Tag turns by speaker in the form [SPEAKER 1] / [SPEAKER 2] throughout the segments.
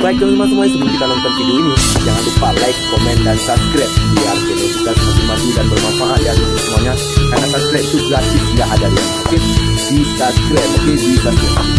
[SPEAKER 1] Baik teman-teman semua, sebelum kita nonton video ini, jangan lupa like, komen, dan subscribe biar channel kita semakin maju dan bermanfaat ya teman-teman semuanya. Karena subscribe itu gratis, nggak ada ya. Oke, di subscribe, oke, di subscribe.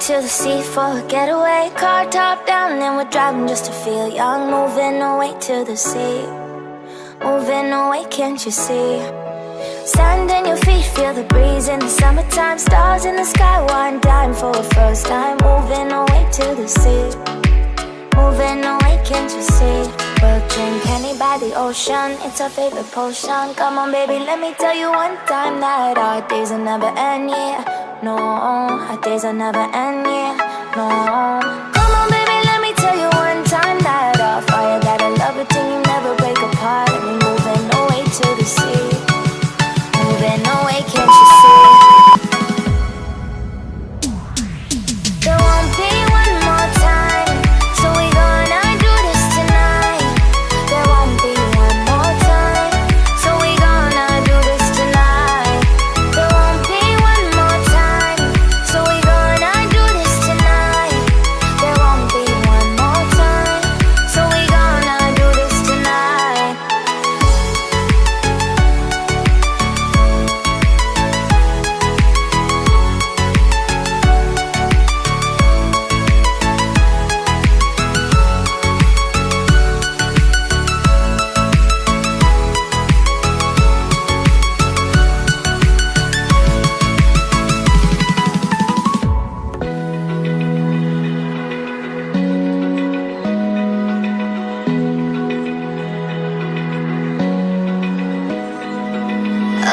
[SPEAKER 2] to the sea for a getaway. Car top down and we're driving just to feel young. Moving away to the sea, moving away, can't you see? Sand in your feet, feel the breeze in the summertime. Stars in the sky, one dime for a first time. Moving away to the sea, moving away, can't you see? We'll drink honey by the ocean, it's our favorite potion. Come on baby, let me tell you one time that our days will never end, yeah. No, our days will never end, yeah. No. Come on baby, let me tell you one time that our fire got a love it till you never break apart. And we moving away to the sea, moving away, can't you see? There won't be one more time, so we gonna do this tonight. There won't be one more time, so we gonna do this tonight. There won't be one more time, so we gonna do this tonight. There won't be one more time, so we gonna do this tonight.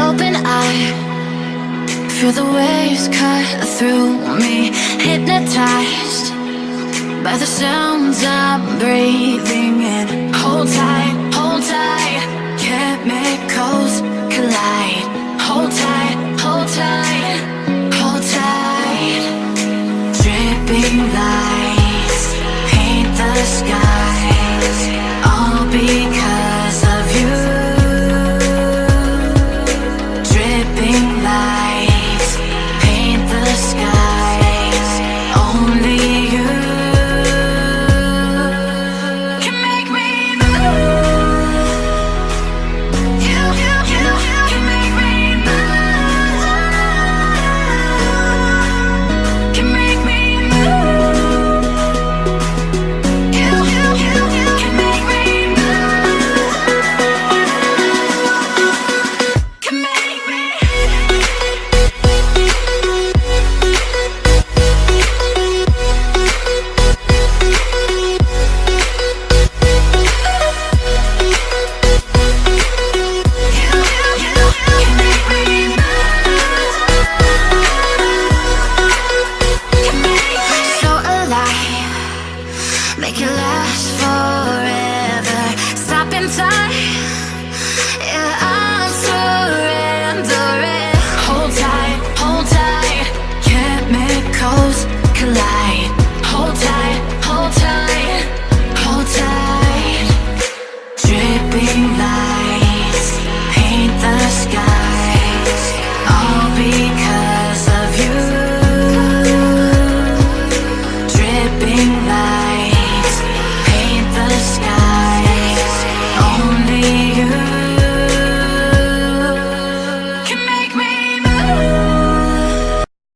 [SPEAKER 3] Open eye, feel the waves cut through me. Hypnotized by the sounds I'm breathing in. Hold tight, chemicals collide. Hold